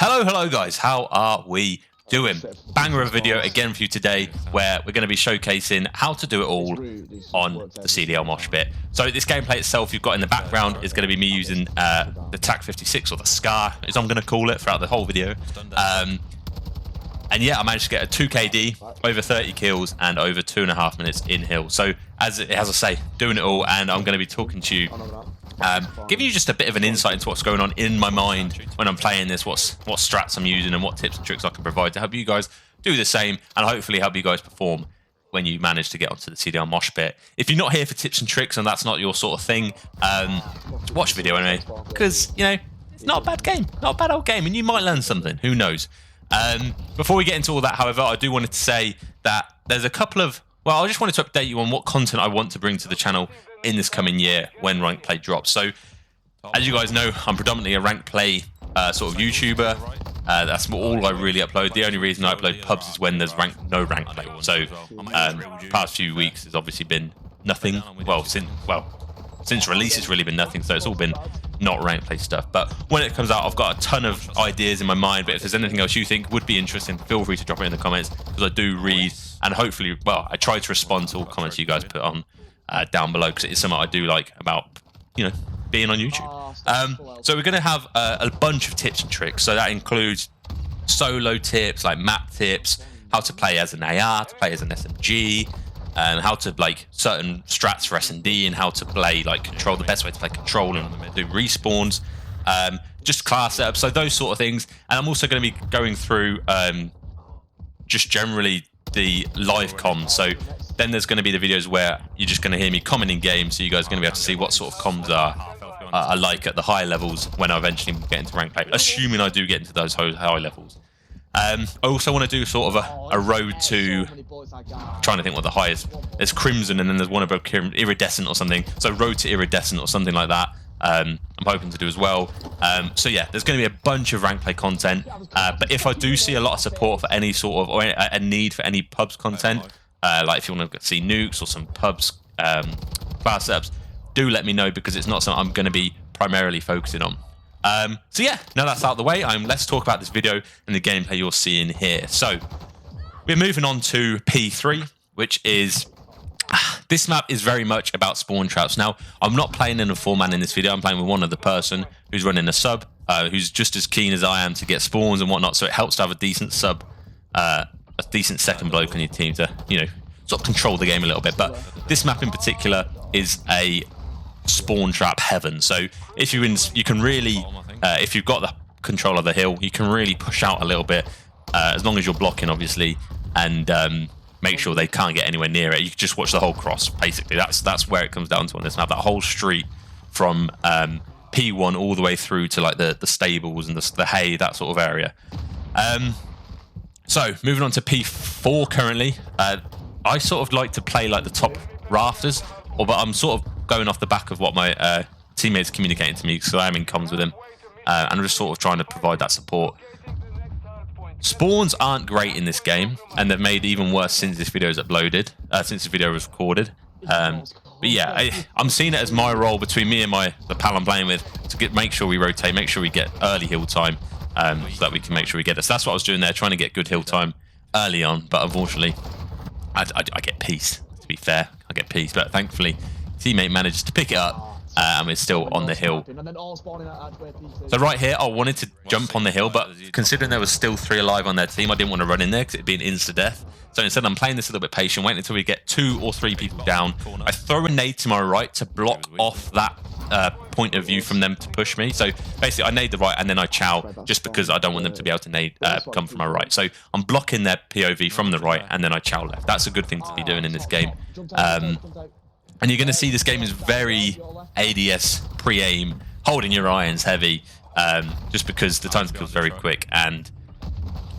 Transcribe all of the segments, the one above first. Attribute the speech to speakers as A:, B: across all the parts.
A: Hello guys, how are we doing? Banger of a video again for you today where we're going to be showcasing how to do it all on the CDL Moshpit. So this gameplay itself you've got in the background is going to be me using the TAQ-56 or the SCAR as I'm going to call it throughout the whole video. And yeah, I managed to get a 2 KD, over 30 kills and over 2.5 minutes in hill. So as I say, doing it all, and I'm going to be talking to you, giving you just a bit of an insight into what's going on in my mind when I'm playing this, what strats I'm using and what tips and tricks I can provide to help you guys do the same and hopefully help you guys perform when you manage to get onto the CDL Moshpit. If you're not here for tips and tricks and that's not your sort of thing, watch the video anyway, because, you know, it's not a bad game, not a bad old game, and you might learn something, who knows. Before we get into all that, however, I do want to say that there's a couple of, well, I just wanted to update you on what content I want to bring to the channel in this coming year when ranked play drops. So, as you guys know, I'm predominantly a ranked play sort of YouTuber. That's all I really upload. The only reason I upload pubs is when there's no ranked play. So, past few weeks has obviously been nothing. Since release, it's really been nothing. So it's all been not ranked play stuff. But when it comes out, I've got a ton of ideas in my mind. But if there's anything else you think would be interesting, feel free to drop it in the comments, because I do read and hopefully, well, I try to respond to all comments you guys put on down below, because it is something I do like about, you know, being on YouTube. So we're going to have a bunch of tips and tricks. So that includes solo tips, like map tips, how to play as an AR, to play as an SMG, how to like certain strats for S&D, and how to play like control, the best way to play control and do respawns, just class setups, so those sort of things. And I'm also going to be going through just generally the live comms. So then there's going to be the videos where you're just going to hear me commenting games, so you guys are going to be able to see what sort of comms are like at the higher levels when I eventually get into rank play, assuming I do get into those high levels. I also want to do sort of a road to, trying to think what the highest, there's Crimson and then there's one about Iridescent or something, so road to Iridescent or something like that. I'm hoping to do as well. So yeah, there's going to be a bunch of rank play content, but if I do see a lot of support for any sort of, or a need for any pubs content, like if you want to see nukes or some pubs class setups, do let me know, because it's not something I'm going to be primarily focusing on. So yeah, now that's out of the way, let's talk about this video and the gameplay you're seeing here. So we're moving on to P3, which is, this map is very much about spawn traps. Now, I'm not playing in a 4-man in this video, I'm playing with one other person who's running a sub, who's just as keen as I am to get spawns and whatnot, so it helps to have a decent sub, a decent second bloke on your team to, you know, sort of control the game a little bit. But this map in particular is a spawn trap heaven. So if you can really, if you've got the control of the hill, you can really push out a little bit, as long as you're blocking, obviously, and make sure they can't get anywhere near it. You can just watch the whole cross, basically. That's where it comes down to on this map. That whole street from P1 all the way through to like the stables and the hay, that sort of area. So moving on to P4 currently. I sort of like to play like the top rafters, but I'm sort of going off the back of what my teammates communicating to me, because I am in comms with them, and I'm just sort of trying to provide that support. Spawns aren't great in this game, and they've made even worse since this video is uploaded, since the video was recorded. But yeah, I'm seeing it as my role between me and the pal I'm playing with to make sure we rotate, make sure we get early hill time, so that we can make sure we get it. So that's what I was doing there, trying to get good hill time early on, but unfortunately, I get peace, to be fair. I get peace, but thankfully, teammate manages to pick it up, and we're still on the hill. So right here, I wanted to jump on the hill, but considering there was still 3 alive on their team, I didn't want to run in there because it'd be an insta-death. So instead, I'm playing this a little bit patient, waiting until we get 2 or 3 people down. I throw a nade to my right to block off that point of view from them to push me. So basically, I nade the right and then I chow, just because I don't want them to be able to nade come from my right. So I'm blocking their POV from the right and then I chow left. That's a good thing to be doing in this game. And you're going to see this game is very ADS pre-aim, holding your irons heavy, just because the time to kill is very quick. And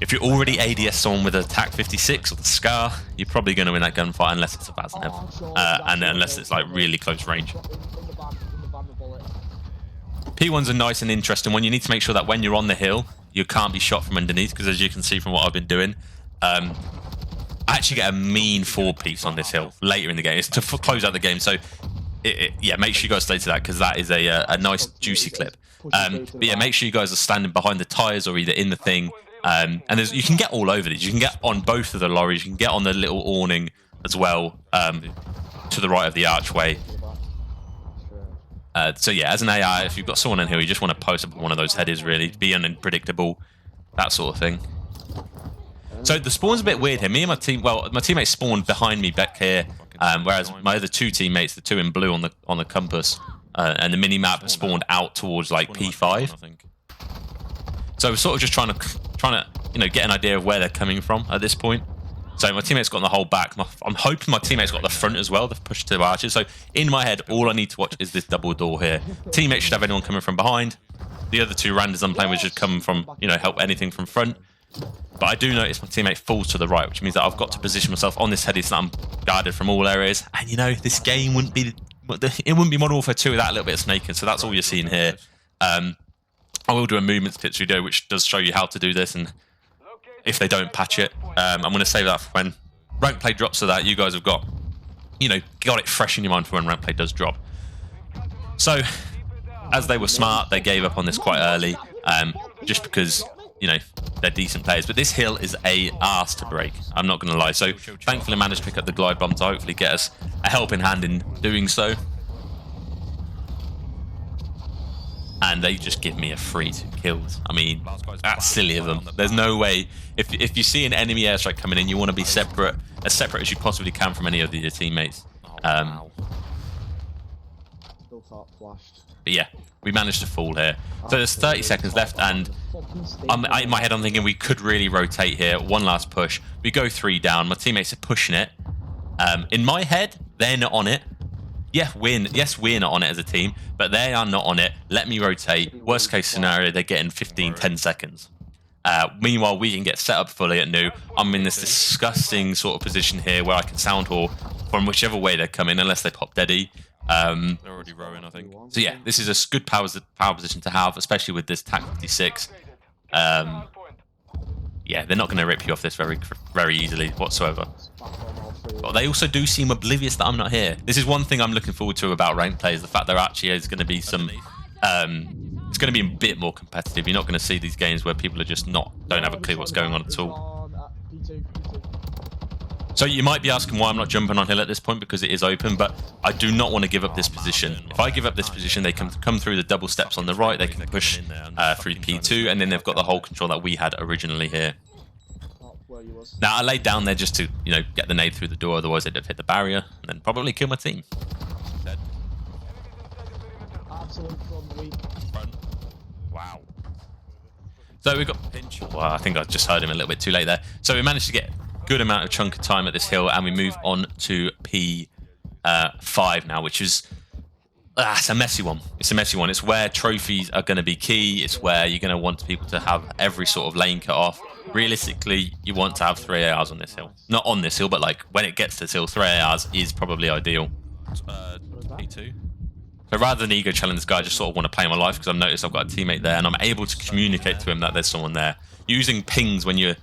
A: if you're already ADS someone with a TAQ-56 or the SCAR, you're probably going to win that gunfight unless it's a Baznev, and unless it's like really close range. P1s are nice and interesting when you need to make sure that when you're on the hill, you can't be shot from underneath, because as you can see from what I've been doing, I actually get a mean 4-piece on this hill later in the game. It's to close out the game, so yeah, make sure you guys stay to that, because that is a nice juicy clip. But yeah, make sure you guys are standing behind the tyres or either in the thing. And you can get all over these. You can get on both of the lorries. You can get on the little awning as well, to the right of the archway. So yeah, as an AI, if you've got someone in here, you just want to post up one of those headers, really. Be unpredictable, that sort of thing. So the spawn's a bit weird here. Me and my team, well, my teammates spawned behind me back here, whereas my other two teammates, the two in blue on the compass, and the mini-map spawned out towards like P5. So we're sort of just trying to get an idea of where they're coming from at this point. So my teammates got on the whole back. I'm hoping my teammates got the front as well. They've pushed to the arches. So in my head, all I need to watch is this double door here. Teammates should have anyone coming from behind. The other two randoms I'm playing with should come from, help anything from front. But I do notice my teammate falls to the right, which means that I've got to position myself on this heady so that I'm guarded from all areas. And this game wouldn't be Modern Warfare 2 without a little bit of snaking. So that's all you're seeing here. I will do a movements tips video, which does show you how to do this, and if they don't patch it, I'm going to save that for when rank play drops, so that you guys have got it fresh in your mind for when rank play does drop. So, as they were smart, they gave up on this quite early, just because they're decent players. But this hill is a arse to break. I'm not going to lie. So, thankfully, I managed to pick up the glide bomb to hopefully get us a helping hand in doing so. And they just give me a free 2 kills. I mean, that's silly of them. There's no way. If you see an enemy airstrike coming in, you want to be as separate as you possibly can from any of your teammates. But yeah, we managed to fall here. So there's 30 seconds left, and in my head I'm thinking we could really rotate here. One last push. We go 3 down. My teammates are pushing it. In my head, they're not on it. Yes, we're not on it as a team, but they are not on it. Let me rotate. Worst case scenario, they're getting 10 seconds. Meanwhile, we can get set up fully at new. I'm in this disgusting sort of position here where I can sound whore from whichever way they're coming, unless they pop deady. They're already rowing, I think. So yeah, this is a good power position to have, especially with this TAQ-56. Yeah, they're not going to rip you off this very easily whatsoever. But they also do seem oblivious that I'm not here. This is one thing I'm looking forward to about ranked play, is the fact there actually is going to be some... it's going to be a bit more competitive. You're not going to see these games where people are just don't have a clue what's going on at all. So you might be asking why I'm not jumping on hill at this point, because it is open, but I do not want to give up this position. If I give up this position, they can come through the double steps on the right, they can push through P2, and then they've got the whole control that we had originally here. Now, I laid down there just to, get the nade through the door, otherwise they'd have hit the barrier, and then probably kill my team. Wow. So we've got pinch. Well, I think I just heard him a little bit too late there. So we managed to get a good amount of chunk of time at this hill, and we move on to P5 now, which is... it's a messy one. It's a messy one. It's where trophies are going to be key. It's where you're going to want people to have every sort of lane cut off. Realistically, you want to have 3 ARs on this hill. Not on this hill, but like when it gets to this hill, 3 ARs is probably ideal. P2. So rather than ego challenge this guy, I just sort of want to play my life, because I've noticed I've got a teammate there and I'm able to communicate to him that there's someone there. Using pings when you're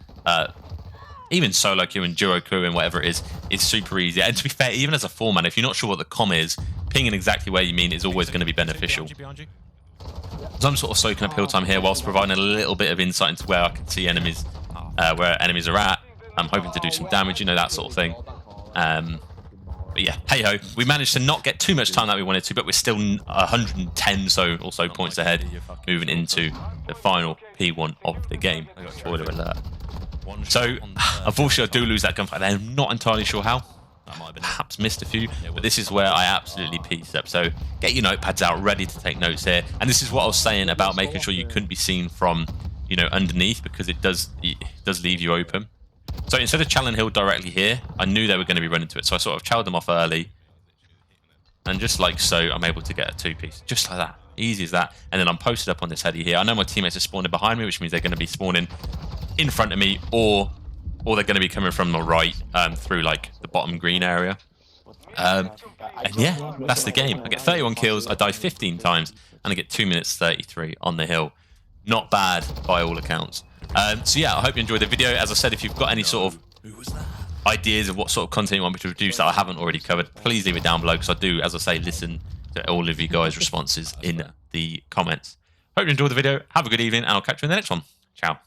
A: even solo queue and duo queue and whatever it is super easy. And to be fair, even as a 4-man, if you're not sure what the comm is, pinging exactly where you mean is always going to be beneficial. So I'm sort of soaking up hill time here whilst providing a little bit of insight into where I can see enemies, where enemies are at. I'm hoping to do some damage, that sort of thing. But yeah, hey ho, we managed to not get too much time that we wanted to, but we're still 110 or so points ahead, moving into the final P1 of the game. Spoiler alert. So, unfortunately, I do lose that gunfight. I'm not entirely sure how. I perhaps missed a few, but this is where I absolutely pieced up. So, get your notepads out, ready to take notes here. And this is what I was saying about making sure you couldn't be seen from, underneath, because it does leave you open. So instead of challenging hill directly here, I knew they were going to be running to it. So I sort of chowed them off early. And just like so, I'm able to get a 2-piece. Just like that. Easy as that. And then I'm posted up on this heady here. I know my teammates are spawning behind me, which means they're going to be spawning in front of me, or they're going to be coming from the right through like the bottom green area. And yeah, that's the game. I get 31 kills, I die 15 times, and I get 2 minutes 33 on the hill. Not bad by all accounts. So yeah, I hope you enjoyed the video. As I said, if you've got any sort of ideas of what sort of content you want me to produce that I haven't already covered, please leave it down below, because I do, as I say, listen to all of you guys' responses in the comments. Hope you enjoyed the video. Have a good evening, and I'll catch you in the next one. Ciao.